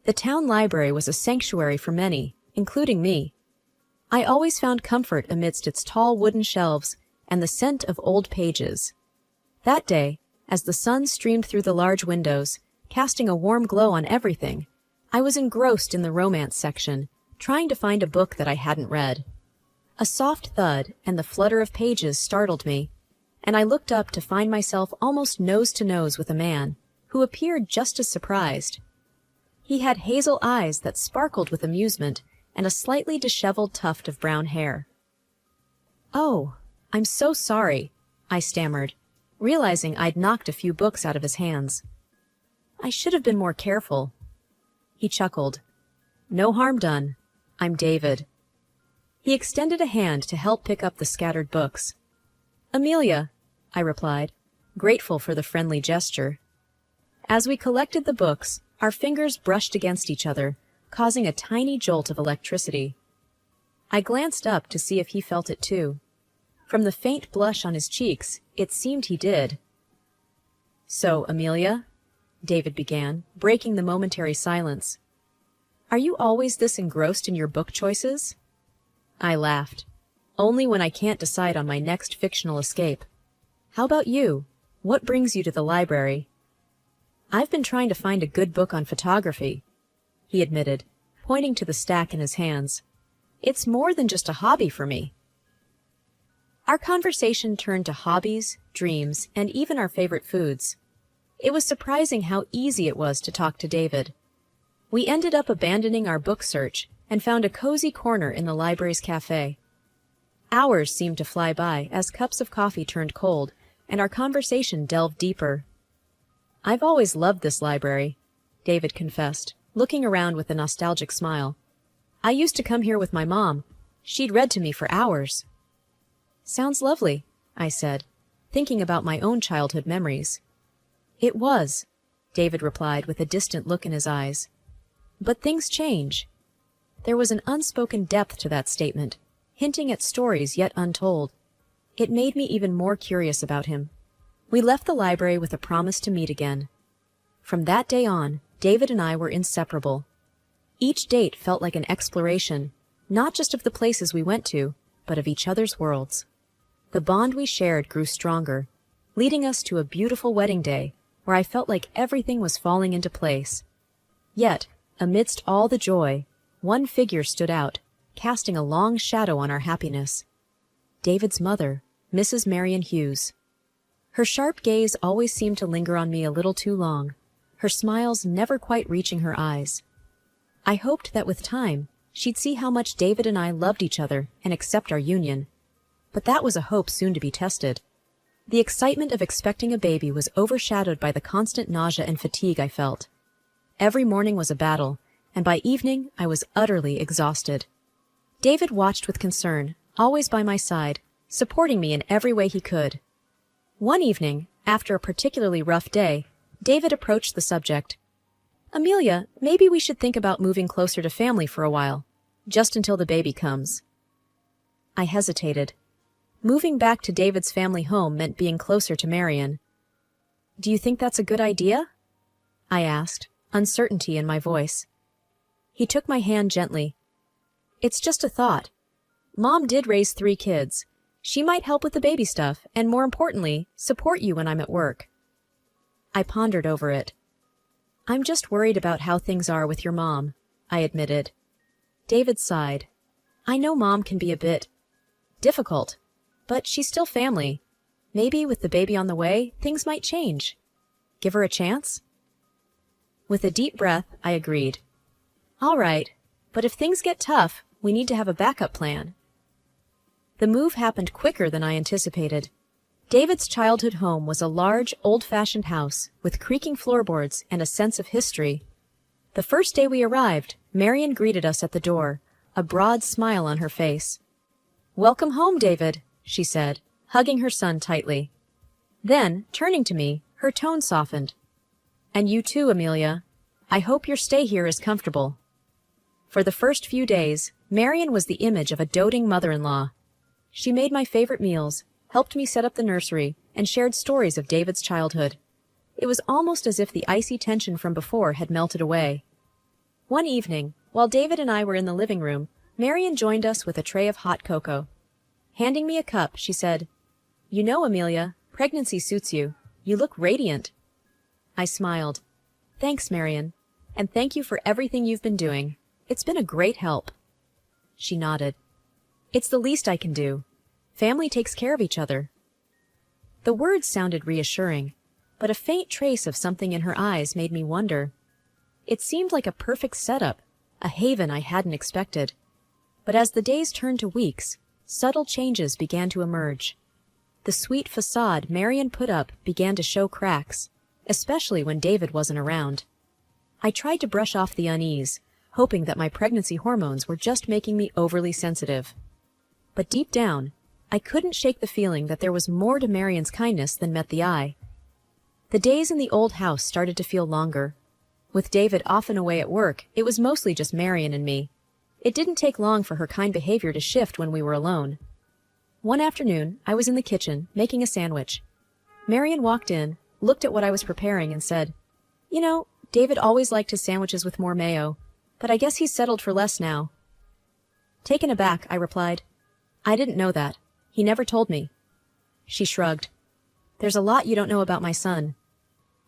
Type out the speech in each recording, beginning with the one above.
The town library was a sanctuary for many, including me. I always found comfort amidst its tall wooden shelves and the scent of old pages. That day, as the sun streamed through the large windows, casting a warm glow on everything, I was engrossed in the romance section, trying to find a book that I hadn't read. A soft thud and the flutter of pages startled me, and I looked up to find myself almost nose to nose with a man who appeared just as surprised. He had hazel eyes that sparkled with amusement and a slightly disheveled tuft of brown hair. "Oh, I'm so sorry," I stammered, realizing I'd knocked a few books out of his hands. "I should have been more careful." He chuckled. "No harm done. I'm David." He extended a hand to help pick up the scattered books. "Amelia," I replied, grateful for the friendly gesture. As we collected the books, our fingers brushed against each other, causing a tiny jolt of electricity. I glanced up to see if he felt it too. From the faint blush on his cheeks, it seemed he did. "So, Amelia," David began, breaking the momentary silence, "are you always this engrossed in your book choices?" I laughed. "Only when I can't decide on my next fictional escape. How about you? What brings you to the library?" "I've been trying to find a good book on photography," he admitted, pointing to the stack in his hands. "It's more than just a hobby for me." Our conversation turned to hobbies, dreams, and even our favorite foods. It was surprising how easy it was to talk to David. We ended up abandoning our book search and found a cozy corner in the library's cafe. Hours seemed to fly by as cups of coffee turned cold and our conversation delved deeper. "I've always loved this library," David confessed, looking around with a nostalgic smile. "I used to come here with my mom. She'd read to me for hours." "Sounds lovely," I said, thinking about my own childhood memories. "It was," David replied with a distant look in his eyes. "But things change." There was an unspoken depth to that statement, hinting at stories yet untold. It made me even more curious about him. We left the library with a promise to meet again. From that day on, David and I were inseparable. Each date felt like an exploration, not just of the places we went to, but of each other's worlds. The bond we shared grew stronger, leading us to a beautiful wedding day where I felt like everything was falling into place. Yet, amidst all the joy, one figure stood out, casting a long shadow on our happiness. David's mother, Mrs. Marion Hughes. Her sharp gaze always seemed to linger on me a little too long, her smiles never quite reaching her eyes. I hoped that with time, she'd see how much David and I loved each other and accept our union. But that was a hope soon to be tested. The excitement of expecting a baby was overshadowed by the constant nausea and fatigue I felt. Every morning was a battle, and by evening I was utterly exhausted. David watched with concern, always by my side, supporting me in every way he could. One evening, after a particularly rough day, David approached the subject. "Amelia, maybe we should think about moving closer to family for a while, just until the baby comes." I hesitated. Moving back to David's family home meant being closer to Marion. "Do you think that's a good idea?" I asked, uncertainty in my voice. He took my hand gently. "It's just a thought. Mom did raise 3 kids. She might help with the baby stuff, and more importantly, support you when I'm at work." I pondered over it. "I'm just worried about how things are with your mom," I admitted. David sighed. "I know Mom can be a bit difficult, but she's still family. Maybe with the baby on the way, things might change. Give her a chance?" With a deep breath, I agreed. "All right, but if things get tough, we need to have a backup plan." The move happened quicker than I anticipated. David's childhood home was a large, old-fashioned house with creaking floorboards and a sense of history. The first day we arrived, Marion greeted us at the door, a broad smile on her face. "Welcome home, David," she said, hugging her son tightly. Then, turning to me, her tone softened. "And you too, Amelia. I hope your stay here is comfortable." For the first few days, Marion was the image of a doting mother-in-law. She made my favorite meals, helped me set up the nursery, and shared stories of David's childhood. It was almost as if the icy tension from before had melted away. One evening, while David and I were in the living room, Marion joined us with a tray of hot cocoa. Handing me a cup, she said, "You know, Amelia, pregnancy suits you. You look radiant." I smiled. "Thanks, Marion. And thank you for everything you've been doing. It's been a great help." She nodded. "It's the least I can do. Family takes care of each other." The words sounded reassuring, but a faint trace of something in her eyes made me wonder. It seemed like a perfect setup, a haven I hadn't expected. But as the days turned to weeks, subtle changes began to emerge. The sweet facade Marion put up began to show cracks, especially when David wasn't around. I tried to brush off the unease, hoping that my pregnancy hormones were just making me overly sensitive. But deep down, I couldn't shake the feeling that there was more to Marion's kindness than met the eye. The days in the old house started to feel longer. With David often away at work, it was mostly just Marion and me. It didn't take long for her kind behavior to shift when we were alone. One afternoon, I was in the kitchen, making a sandwich. Marion walked in, looked at what I was preparing, and said, "You know, David always liked his sandwiches with more mayo, but I guess he's settled for less now." Taken aback, I replied, "I didn't know that. He never told me." She shrugged. "There's a lot you don't know about my son."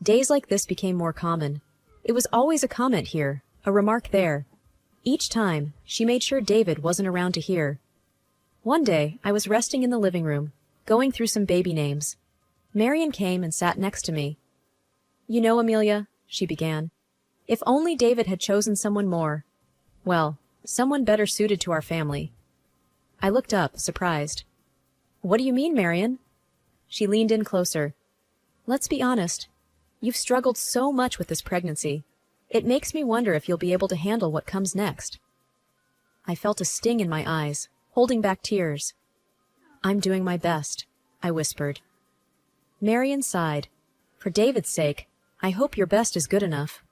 Days like this became more common. It was always a comment here, a remark there. Each time, she made sure David wasn't around to hear. One day, I was resting in the living room, going through some baby names. Marion came and sat next to me. "You know, Amelia," she began, "if only David had chosen someone more, well, someone better suited to our family." I looked up, surprised. "What do you mean, Marion?" She leaned in closer. "Let's be honest. You've struggled so much with this pregnancy. It makes me wonder if you'll be able to handle what comes next." I felt a sting in my eyes, holding back tears. "I'm doing my best," I whispered. Marion sighed. "For David's sake, I hope your best is good enough."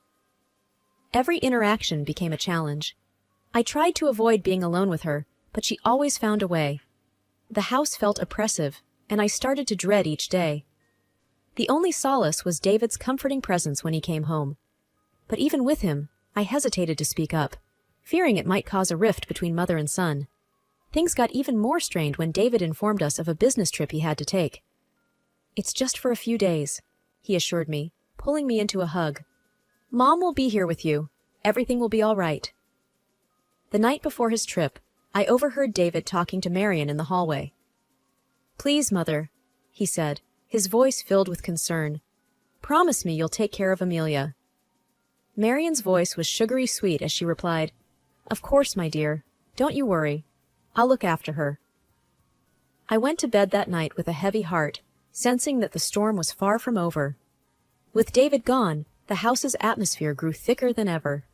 Every interaction became a challenge. I tried to avoid being alone with her, but she always found a way. The house felt oppressive, and I started to dread each day. The only solace was David's comforting presence when he came home. But even with him, I hesitated to speak up, fearing it might cause a rift between mother and son. Things got even more strained when David informed us of a business trip he had to take. "It's just for a few days," he assured me, pulling me into a hug. "Mom will be here with you. Everything will be all right." The night before his trip, I overheard David talking to Marion in the hallway. "Please, Mother," he said, his voice filled with concern. "Promise me you'll take care of Amelia." Marion's voice was sugary sweet as she replied, "Of course, my dear. Don't you worry. I'll look after her." I went to bed that night with a heavy heart, sensing that the storm was far from over. With David gone, the house's atmosphere grew thicker than ever.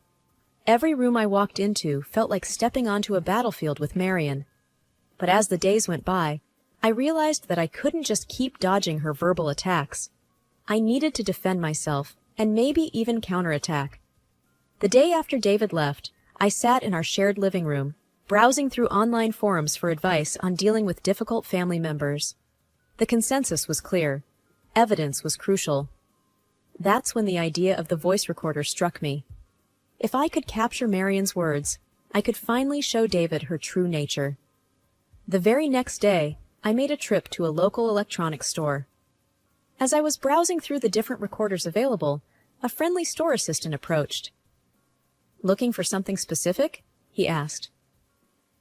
Every room I walked into felt like stepping onto a battlefield with Marion. But as the days went by, I realized that I couldn't just keep dodging her verbal attacks. I needed to defend myself, and maybe even counterattack. The day after David left, I sat in our shared living room, browsing through online forums for advice on dealing with difficult family members. The consensus was clear. Evidence was crucial. That's when the idea of the voice recorder struck me. If I could capture Marion's words, I could finally show David her true nature. The very next day, I made a trip to a local electronics store. As I was browsing through the different recorders available, a friendly store assistant approached. "Looking for something specific?" he asked.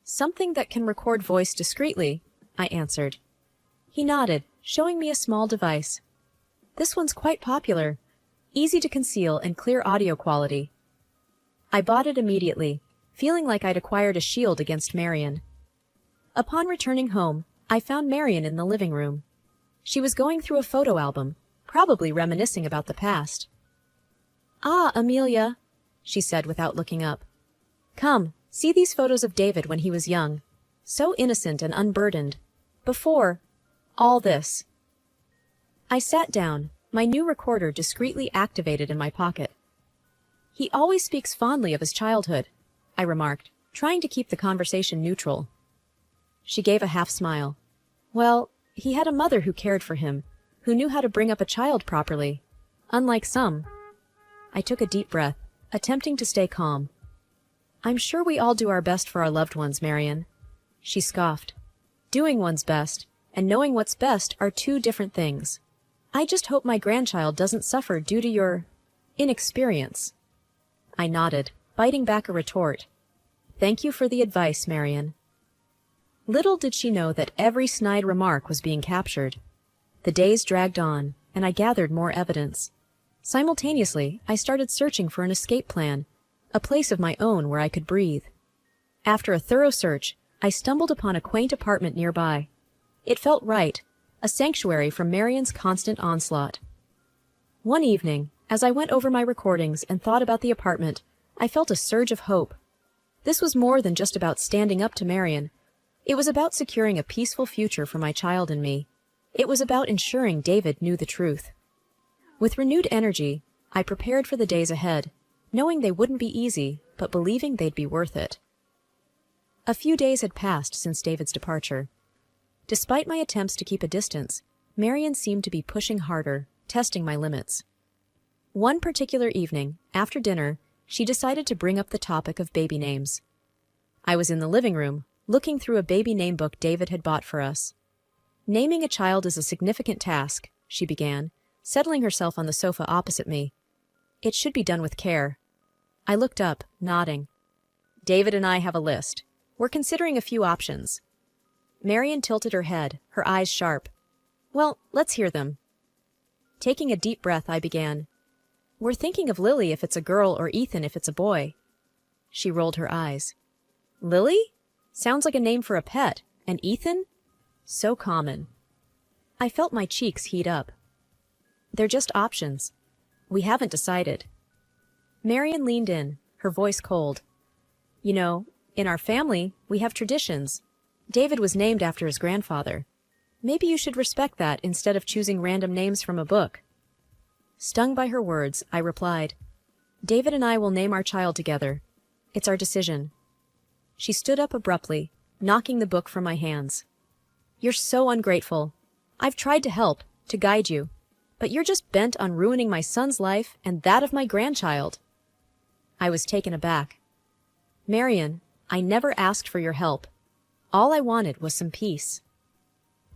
"Something that can record voice discreetly," I answered. He nodded, showing me a small device. "This one's quite popular, easy to conceal and clear audio quality." I bought it immediately, feeling like I'd acquired a shield against Marion. Upon returning home, I found Marion in the living room. She was going through a photo album, probably reminiscing about the past. "Ah, Amelia," she said without looking up. "Come, see these photos of David when he was young. So innocent and unburdened. Before all this." I sat down, my new recorder discreetly activated in my pocket. "He always speaks fondly of his childhood," I remarked, trying to keep the conversation neutral. She gave a half smile. "Well, he had a mother who cared for him, who knew how to bring up a child properly. Unlike some." I took a deep breath, attempting to stay calm. I'm sure we all do our best for our loved ones, Marion. She scoffed. Doing one's best and knowing what's best are two different things. I just hope my grandchild doesn't suffer due to your inexperience. I nodded, biting back a retort. Thank you for the advice, Marion. Little did she know that every snide remark was being captured. The days dragged on, and I gathered more evidence. Simultaneously, I started searching for an escape plan, a place of my own where I could breathe. After a thorough search, I stumbled upon a quaint apartment nearby. It felt right, a sanctuary from Marion's constant onslaught. One evening, as I went over my recordings and thought about the apartment, I felt a surge of hope. This was more than just about standing up to Marion. It was about securing a peaceful future for my child and me. It was about ensuring David knew the truth. With renewed energy, I prepared for the days ahead, knowing they wouldn't be easy, but believing they'd be worth it. A few days had passed since David's departure. Despite my attempts to keep a distance, Marion seemed to be pushing harder, testing my limits. One particular evening, after dinner, she decided to bring up the topic of baby names. I was in the living room, looking through a baby name book David had bought for us. Naming a child is a significant task, she began, settling herself on the sofa opposite me. It should be done with care. I looked up, nodding. David and I have a list. We're considering a few options. Marion tilted her head, her eyes sharp. Well, let's hear them. Taking a deep breath, I began. We're thinking of Lily if it's a girl or Ethan if it's a boy. She rolled her eyes. Lily? Sounds like a name for a pet. And Ethan? So common. I felt my cheeks heat up. They're just options. We haven't decided. Marion leaned in, her voice cold. You know, in our family, we have traditions. David was named after his grandfather. Maybe you should respect that instead of choosing random names from a book. Stung by her words, I replied, David and I will name our child together. It's our decision. She stood up abruptly, knocking the book from my hands. You're so ungrateful. I've tried to help, to guide you, but you're just bent on ruining my son's life and that of my grandchild. I was taken aback. Marion, I never asked for your help. All I wanted was some peace.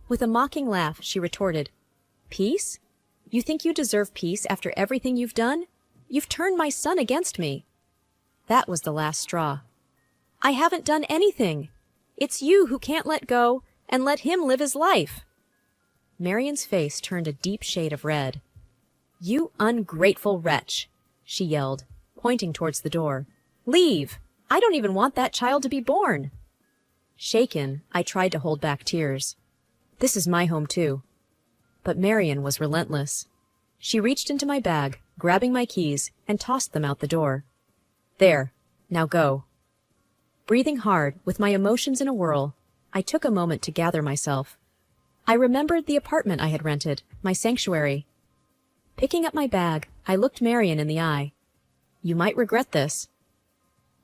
With a mocking laugh, she retorted, Peace? You think you deserve peace after everything you've done? You've turned my son against me. That was the last straw. I haven't done anything. It's you who can't let go and let him live his life. Marion's face turned a deep shade of red. You ungrateful wretch, she yelled, pointing towards the door. Leave! I don't even want that child to be born. Shaken, I tried to hold back tears. This is my home too. But Marion was relentless. She reached into my bag, grabbing my keys, and tossed them out the door. There, now go. Breathing hard, with my emotions in a whirl, I took a moment to gather myself. I remembered the apartment I had rented, my sanctuary. Picking up my bag, I looked Marion in the eye. You might regret this.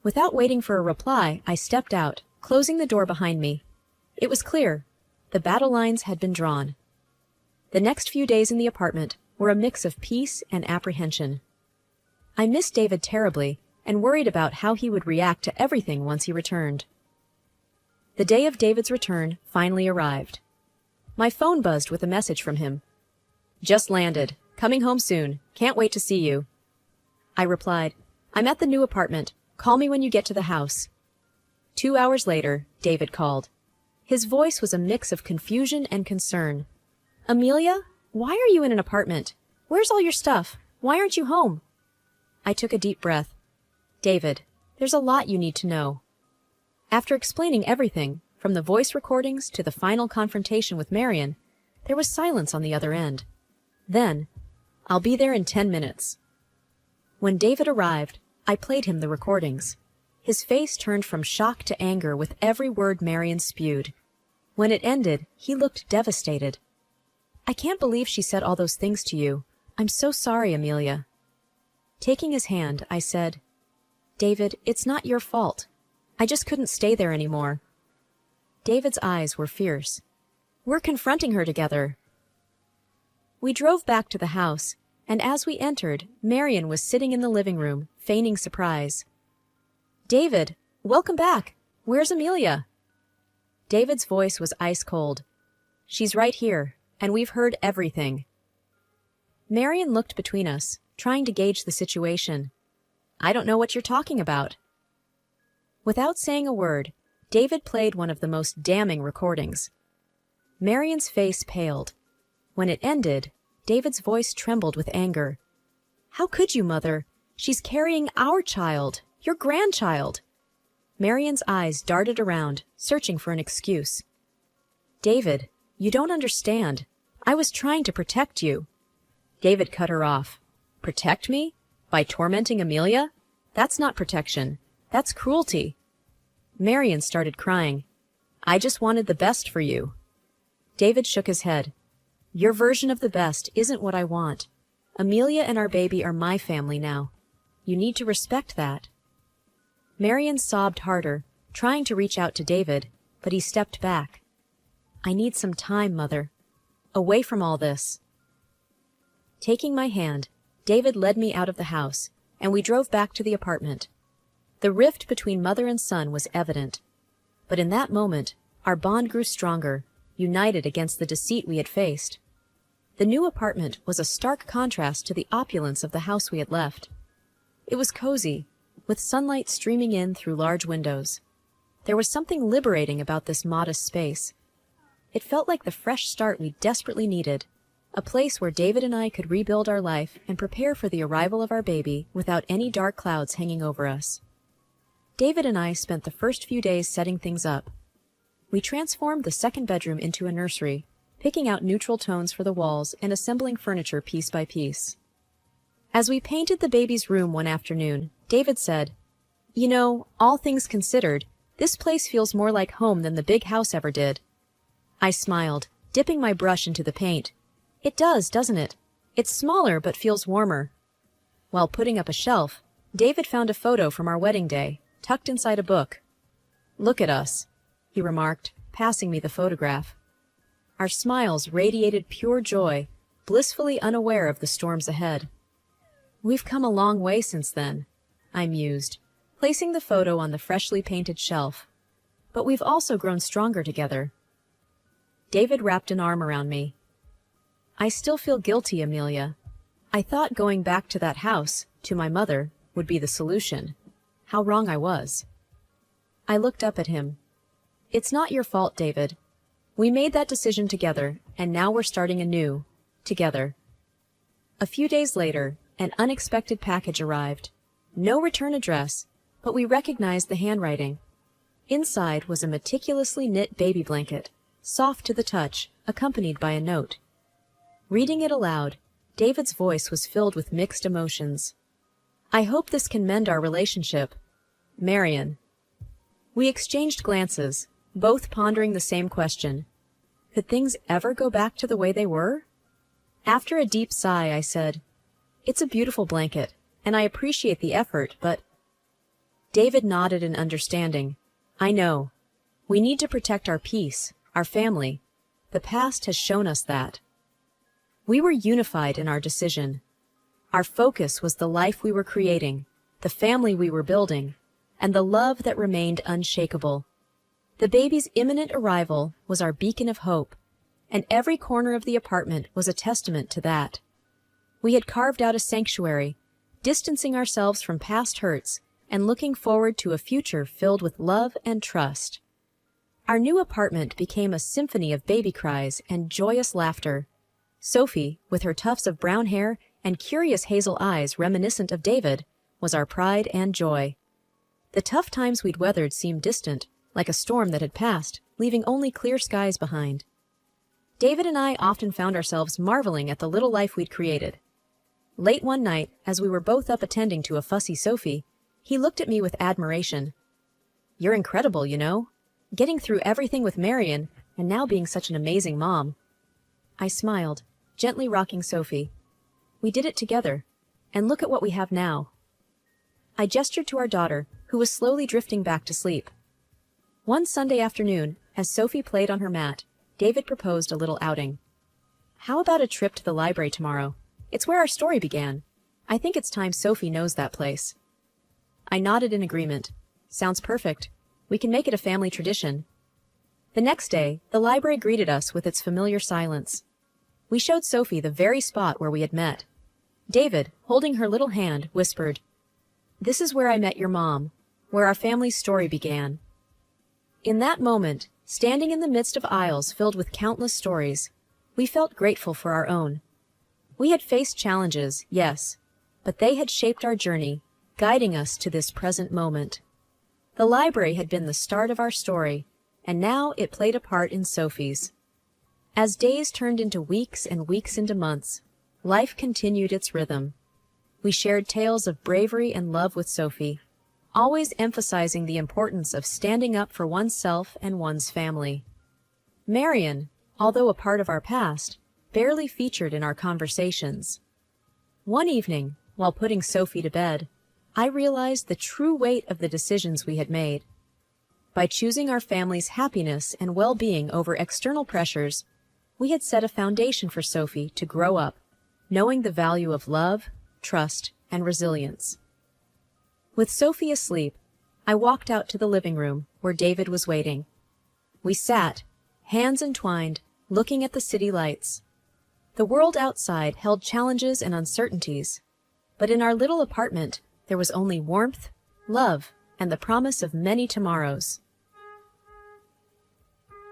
Without waiting for a reply, I stepped out, closing the door behind me. It was clear. The battle lines had been drawn. The next few days in the apartment were a mix of peace and apprehension. I missed David terribly and worried about how he would react to everything once he returned. The day of David's return finally arrived. My phone buzzed with a message from him. Just landed. Coming home soon. Can't wait to see you. I replied, I'm at the new apartment. Call me when you get to the house. 2 hours later, David called. His voice was a mix of confusion and concern. Amelia, why are you in an apartment? Where's all your stuff? Why aren't you home? I took a deep breath. David, there's a lot you need to know. After explaining everything, from the voice recordings to the final confrontation with Marion, there was silence on the other end. Then, I'll be there in 10 minutes. When David arrived, I played him the recordings. His face turned from shock to anger with every word Marion spewed. When it ended, he looked devastated. I can't believe she said all those things to you. I'm so sorry, Amelia. Taking his hand, I said, David, it's not your fault. I just couldn't stay there anymore. David's eyes were fierce. We're confronting her together. We drove back to the house, and as we entered, Marion was sitting in the living room, feigning surprise. David, welcome back. Where's Amelia? David's voice was ice cold. She's right here, and we've heard everything. Marion looked between us, trying to gauge the situation. I don't know what you're talking about. Without saying a word, David played one of the most damning recordings. Marion's face paled. When it ended, David's voice trembled with anger. How could you, Mother? She's carrying our child, your grandchild. Marion's eyes darted around, searching for an excuse. David, you don't understand. I was trying to protect you. David cut her off. Protect me? By tormenting Amelia? That's not protection. That's cruelty. Marion started crying. I just wanted the best for you. David shook his head. Your version of the best isn't what I want. Amelia and our baby are my family now. You need to respect that. Marion sobbed harder, trying to reach out to David, but he stepped back. I need some time, Mother. Away from all this. Taking my hand, David led me out of the house, and we drove back to the apartment. The rift between mother and son was evident. But in that moment, our bond grew stronger, united against the deceit we had faced. The new apartment was a stark contrast to the opulence of the house we had left. It was cozy, with sunlight streaming in through large windows. There was something liberating about this modest space. It felt like the fresh start we desperately needed, a place where David and I could rebuild our life and prepare for the arrival of our baby without any dark clouds hanging over us. David and I spent the first few days setting things up. We transformed the second bedroom into a nursery, picking out neutral tones for the walls and assembling furniture piece by piece. As we painted the baby's room one afternoon, David said, You know, all things considered, this place feels more like home than the big house ever did. I smiled, dipping my brush into the paint. It does, doesn't it? It's smaller but feels warmer. While putting up a shelf, David found a photo from our wedding day, tucked inside a book. Look at us, he remarked, passing me the photograph. Our smiles radiated pure joy, blissfully unaware of the storms ahead. We've come a long way since then, I mused, placing the photo on the freshly painted shelf. But we've also grown stronger together. David wrapped an arm around me. I still feel guilty, Amelia. I thought going back to that house, to my mother, would be the solution. How wrong I was. I looked up at him. It's not your fault, David. We made that decision together, and now we're starting anew, together. A few days later, an unexpected package arrived. No return address, but we recognized the handwriting. Inside was a meticulously knit baby blanket, soft to the touch, accompanied by a note. Reading it aloud, David's voice was filled with mixed emotions. I hope this can mend our relationship. Marion. We exchanged glances, both pondering the same question. Could things ever go back to the way they were? After a deep sigh, I said, It's a beautiful blanket, and I appreciate the effort, but... David nodded in understanding. I know. We need to protect our peace, our family. The past has shown us that. We were unified in our decision. Our focus was the life we were creating, the family we were building, and the love that remained unshakable. The baby's imminent arrival was our beacon of hope, and every corner of the apartment was a testament to that. We had carved out a sanctuary, distancing ourselves from past hurts and looking forward to a future filled with love and trust. Our new apartment became a symphony of baby cries and joyous laughter. Sophie, with her tufts of brown hair and curious hazel eyes reminiscent of David, was our pride and joy. The tough times we'd weathered seemed distant, like a storm that had passed, leaving only clear skies behind. David and I often found ourselves marveling at the little life we'd created. Late one night, as we were both up attending to a fussy Sophie, he looked at me with admiration. You're incredible, you know, getting through everything with Marion and now being such an amazing mom. I smiled, gently rocking Sophie. We did it together, and look at what we have now. I gestured to our daughter, who was slowly drifting back to sleep. One Sunday afternoon, as Sophie played on her mat, David proposed a little outing. How about a trip to the library tomorrow? It's where our story began. I think it's time Sophie knows that place. I nodded in agreement. Sounds perfect. We can make it a family tradition. The next day, the library greeted us with its familiar silence. We showed Sophie the very spot where we had met. David, holding her little hand, whispered, "This is where I met your mom, where our family's story began." In that moment, standing in the midst of aisles filled with countless stories, we felt grateful for our own. We had faced challenges, yes, but they had shaped our journey, guiding us to this present moment. The library had been the start of our story, and now it played a part in Sophie's. As days turned into weeks and weeks into months, life continued its rhythm. We shared tales of bravery and love with Sophie, always emphasizing the importance of standing up for oneself and one's family. Marion, although a part of our past, barely featured in our conversations. One evening, while putting Sophie to bed, I realized the true weight of the decisions we had made. By choosing our family's happiness and well-being over external pressures, we had set a foundation for Sophie to grow up, knowing the value of love, trust, and resilience. With Sophie asleep, I walked out to the living room where David was waiting. We sat, hands entwined, looking at the city lights. The world outside held challenges and uncertainties, but in our little apartment, there was only warmth, love, and the promise of many tomorrows.